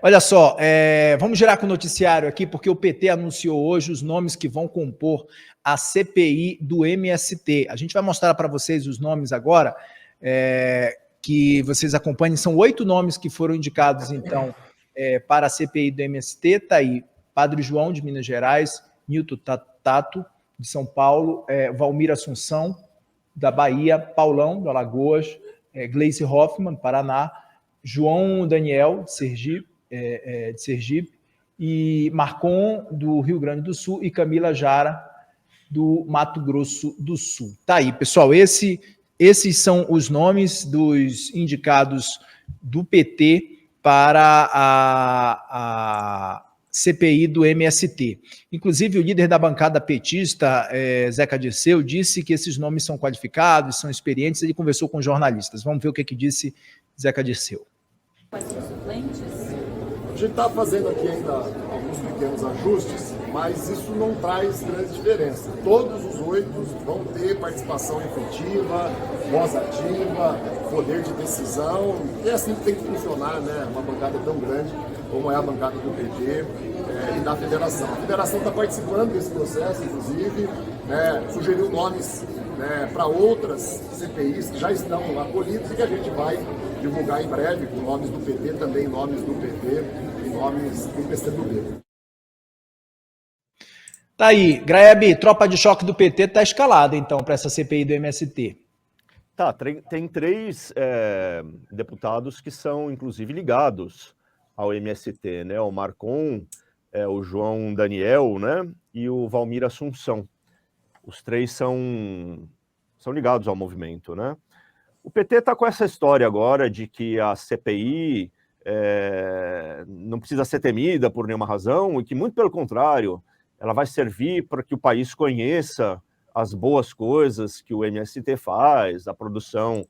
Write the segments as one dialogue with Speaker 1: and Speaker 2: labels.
Speaker 1: Olha só, vamos girar com o noticiário aqui, porque o PT anunciou hoje os nomes que vão compor a CPI do MST. A gente vai mostrar para vocês os nomes agora, que vocês acompanhem. São 8 nomes que foram indicados, então, para a CPI do MST. Está aí Padre João, de Minas Gerais, Nilton Tato, de São Paulo, Valmir Assunção, da Bahia, Paulão, do Alagoas, Gleice Hoffmann, Paraná, João Daniel, de Sergipe, e Marcon, do Rio Grande do Sul, e Camila Jara, do Mato Grosso do Sul. Tá aí, pessoal, esses são os nomes dos indicados do PT para a CPI do MST. Inclusive, o líder da bancada petista, Zeca Dirceu, disse que esses nomes são qualificados, são experientes, ele conversou com jornalistas. Vamos ver o que disse Zeca Dirceu.
Speaker 2: Quais são os suplentes?
Speaker 3: A gente está fazendo aqui ainda alguns pequenos ajustes, mas isso não traz grande diferença. Todos os 8 vão ter participação efetiva, voz ativa, poder de decisão, e é assim que tem que funcionar, né? Uma bancada tão grande como é a bancada do PT e da federação. A federação está participando desse processo, inclusive, sugeriu nomes para outras CPIs que já estão acolhidos e que a gente vai divulgar em breve, com nomes do PT, também nomes do PT e nomes do PCdoB.
Speaker 1: Tá aí, Graeb, tropa de choque do PT está escalada, então, para essa CPI do MST.
Speaker 4: Tá, tem 3 deputados que são, inclusive, ligados ao MST, né? O Marcon, o João Daniel, né? E o Valmir Assunção. Os 3 são ligados ao movimento, né? O PT está com essa história agora de que a CPI não precisa ser temida por nenhuma razão e que, muito pelo contrário, ela vai servir para que o país conheça as boas coisas que o MST faz, a produção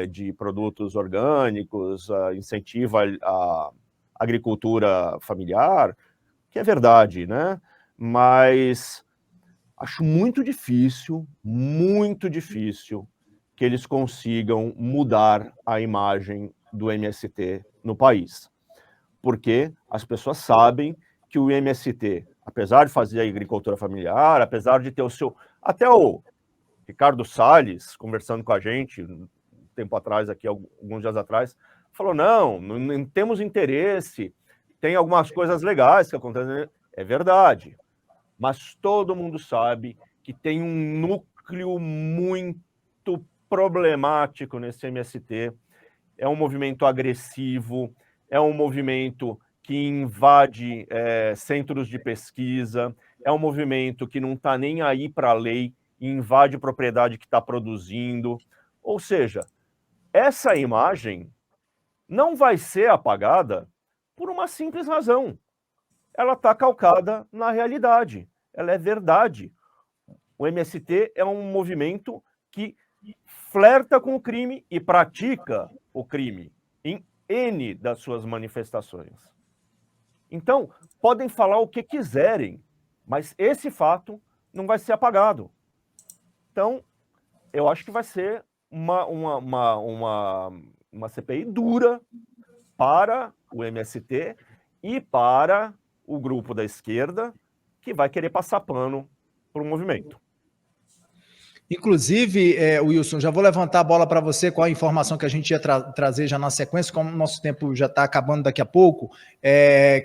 Speaker 4: de produtos orgânicos, incentiva a agricultura familiar, que é verdade, né? Mas acho muito difícil que eles consigam mudar a imagem do MST no país. Porque as pessoas sabem que o MST, apesar de fazer a agricultura familiar, apesar de ter o seu... Até o Ricardo Salles, conversando com a gente um tempo atrás, aqui, alguns dias atrás, falou, não temos interesse, tem algumas coisas legais que acontecem. É verdade, mas todo mundo sabe que tem um núcleo muito problemático nesse MST, é um movimento agressivo, é um movimento que invade centros de pesquisa, é um movimento que não está nem aí para a lei, e invade propriedade que está produzindo. Ou seja, essa imagem não vai ser apagada por uma simples razão. Ela está calcada na realidade, ela é verdade. O MST é um movimento que flerta com o crime e pratica o crime em N das suas manifestações. Então, podem falar o que quiserem, mas esse fato não vai ser apagado. Então, eu acho que vai ser uma CPI dura para o MST e para o grupo da esquerda que vai querer passar pano para o movimento.
Speaker 1: Inclusive, Wilson, já vou levantar a bola para você com a informação que a gente ia trazer já na sequência, como o nosso tempo já está acabando daqui a pouco,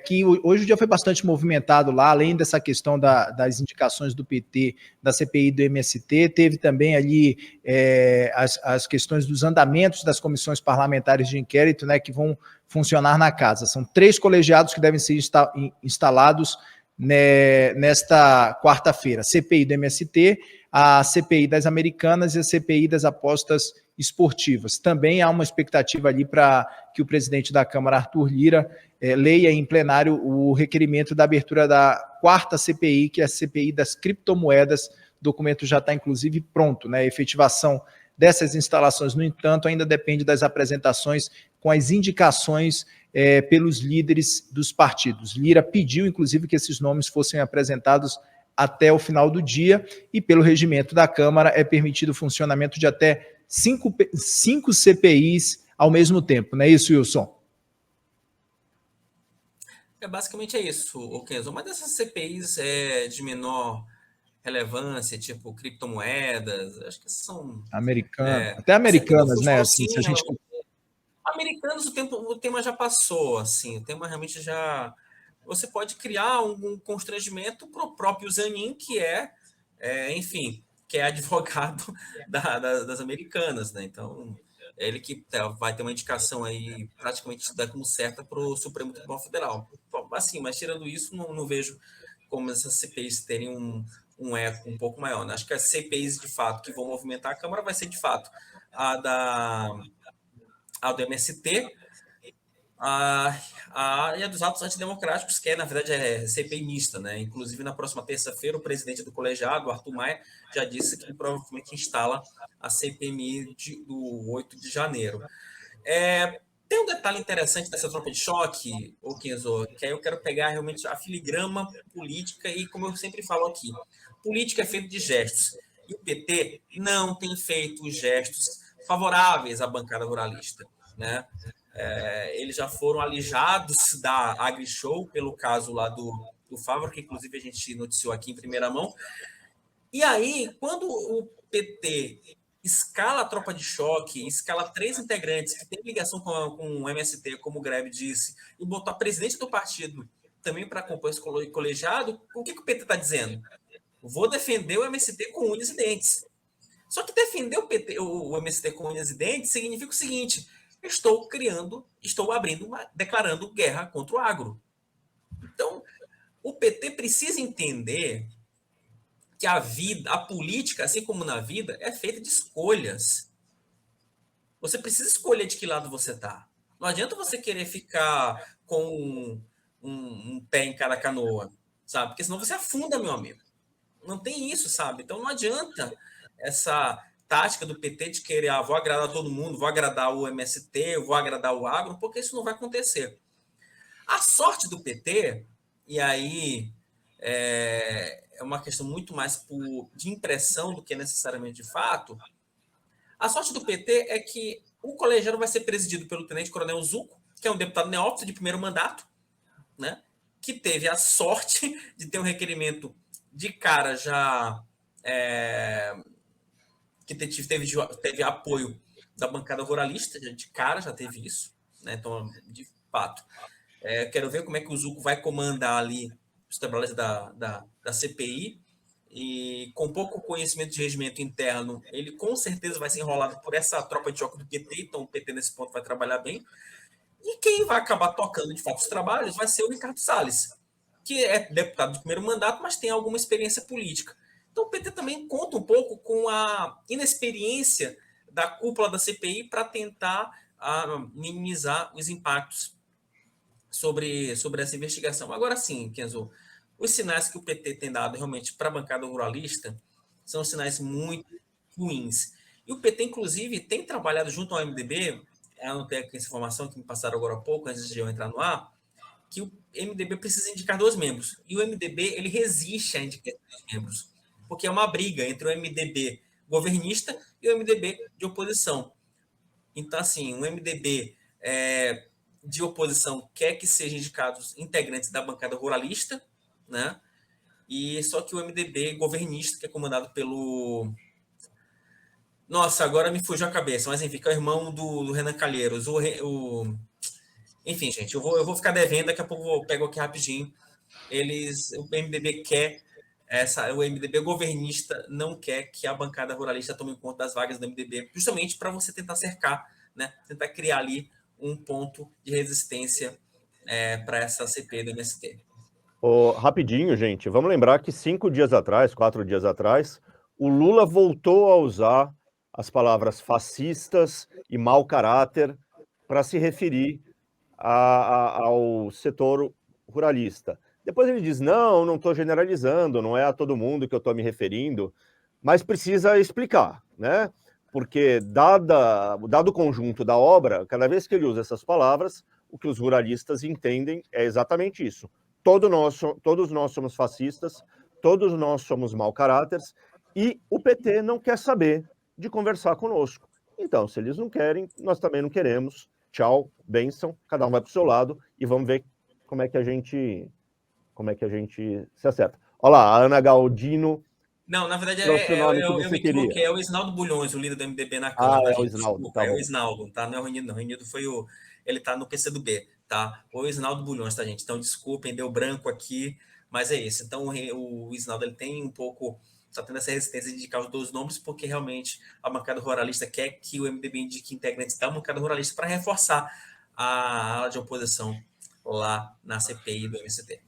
Speaker 1: que hoje o dia foi bastante movimentado lá, além dessa questão das indicações do PT, da CPI do MST, teve também ali as questões dos andamentos das comissões parlamentares de inquérito, né, que vão funcionar na casa. São 3 colegiados que devem ser instalados nesta quarta-feira: CPI do MST, a CPI das Americanas e a CPI das apostas esportivas. Também há uma expectativa ali para que o presidente da Câmara, Arthur Lira, leia em plenário o requerimento da abertura da 4ª CPI, que é a CPI das criptomoedas. O documento já está, inclusive, pronto, né? A efetivação dessas instalações, no entanto, ainda depende das apresentações com as indicações pelos líderes dos partidos. Lira pediu, inclusive, que esses nomes fossem apresentados até o final do dia, e pelo regimento da Câmara é permitido o funcionamento de até 5 CPIs ao mesmo tempo, não é isso, Wilson?
Speaker 5: Basicamente é isso, o Kenzo. Uma dessas CPIs de menor relevância, tipo criptomoedas, acho que são
Speaker 1: Americano, até
Speaker 5: a CPI do
Speaker 1: americanas, né?
Speaker 5: futebol,
Speaker 1: Assim, se a
Speaker 5: sim,
Speaker 1: gente.
Speaker 5: americanos o tema já passou, assim, o tema realmente já. Você pode criar um constrangimento para o próprio Zanin, que enfim, que é advogado das americanas, né? Então, é ele que vai ter uma indicação aí praticamente dá como certa para o Supremo Tribunal Federal. Assim, mas tirando isso, não vejo como essas CPIs terem um eco um pouco maior, né? Acho que as CPIs de fato que vão movimentar a Câmara vai ser de fato a a do MST, e a dos atos antidemocráticos, que na verdade é CPI mista, né? Inclusive, na próxima terça-feira, o presidente do colegiado, Arthur Maia, já disse que provavelmente instala a CPMI do 8 de janeiro. Tem um detalhe interessante dessa tropa de choque, ô Kenzo, que aí eu quero pegar realmente a filigrama política e, como eu sempre falo aqui, política é feita de gestos. E o PT não tem feito gestos favoráveis à bancada ruralista, né? Eles já foram alijados da AgriShow pelo caso lá do Favre, que inclusive a gente noticiou aqui em primeira mão. E aí, quando o PT escala a tropa de choque, escala 3 integrantes que têm ligação com o MST, como o Grebe disse, e botou a presidente do partido também para compor esse colegiado, o que o PT está dizendo? Vou defender o MST com unhas e dentes. Só que defender o MST com unhas e dentes significa o seguinte: estou declarando guerra contra o agro. Então, o PT precisa entender que a política, assim como na vida, é feita de escolhas. Você precisa escolher de que lado você está. Não adianta você querer ficar com um pé em cada canoa, sabe? Porque senão você afunda, meu amigo. Não tem isso, sabe? Então não adianta essa tática do PT de querer, vou agradar todo mundo, vou agradar o MST, vou agradar o agro, porque isso não vai acontecer. A sorte do PT, e aí é uma questão muito mais de impressão do que necessariamente de fato, a sorte do PT é que o colegiado vai ser presidido pelo tenente-coronel Zuco, que é um deputado neófito de primeiro mandato, né? Que teve a sorte de ter um requerimento de cara já que teve apoio da bancada ruralista, de cara já teve isso, né? Então, de fato, quero ver como é que o Zuco vai comandar ali os trabalhos da CPI, e com pouco conhecimento de regimento interno, ele com certeza vai ser enrolado por essa tropa de choque do PT, então o PT nesse ponto vai trabalhar bem. E quem vai acabar tocando de fato os trabalhos vai ser o Ricardo Salles, que é deputado de primeiro mandato, mas tem alguma experiência política. Então o PT também conta um pouco com a inexperiência da cúpula da CPI para tentar minimizar os impactos sobre essa investigação. Agora sim, Kenzo, os sinais que o PT tem dado realmente para a bancada ruralista são sinais muito ruins. E o PT, inclusive, tem trabalhado junto ao MDB, eu anotei aqui essa informação que me passaram agora há pouco, antes de eu entrar no ar, que o MDB precisa indicar 2 membros. E o MDB, ele resiste a indicar 2 membros, porque é uma briga entre o MDB governista e o MDB de oposição. Então, assim, o MDB de oposição quer que sejam indicados integrantes da bancada ruralista, né? E só que o MDB governista, que é comandado pelo... Nossa, agora me fugiu a cabeça, mas enfim, que é o irmão do Renan Calheiros. Enfim, gente, eu vou ficar devendo, daqui a pouco eu pego aqui rapidinho. O MDB quer o MDB governista não quer que a bancada ruralista tome conta das vagas do MDB, justamente para você tentar cercar, né? Tentar criar ali um ponto de resistência para essa CP do MST.
Speaker 4: Rapidinho, gente, vamos lembrar que 5 dias atrás, 4 dias atrás, o Lula voltou a usar as palavras fascistas e mau caráter para se referir ao setor ruralista. Depois ele diz, não estou generalizando, não é a todo mundo que eu estou me referindo, mas precisa explicar, né? Porque, dado o conjunto da obra, cada vez que ele usa essas palavras, o que os ruralistas entendem é exatamente isso. Todos nós somos fascistas, todos nós somos mau caráteres, e o PT não quer saber de conversar conosco. Então, se eles não querem, nós também não queremos. Tchau, bênção, cada um vai para o seu lado e vamos ver como é que a gente se acerta. Olha lá, a Ana Galdino.
Speaker 5: Não, na verdade
Speaker 4: trouxe o nome que
Speaker 5: eu
Speaker 4: você
Speaker 5: me equivoquei,
Speaker 4: queria.
Speaker 5: é o Isnaldo Bulhões, o líder do MDB na Câmara,
Speaker 4: Ah, é
Speaker 5: tá,
Speaker 4: o
Speaker 5: gente?
Speaker 4: Isnaldo,
Speaker 5: Desculpa,
Speaker 4: tá
Speaker 5: é o
Speaker 4: bom.
Speaker 5: Isnaldo, tá? Não é o Renido, não. O Renido foi ele tá no PCdoB, tá? O Isnaldo Bulhões, tá, gente? Então, desculpem, deu branco aqui, mas é isso. Então, o Isnaldo, ele tem um pouco, tá tendo essa resistência de indicar os dois nomes, porque realmente a bancada ruralista quer que o MDB indique integrantes da bancada ruralista para reforçar a ala de oposição lá na CPI do MST.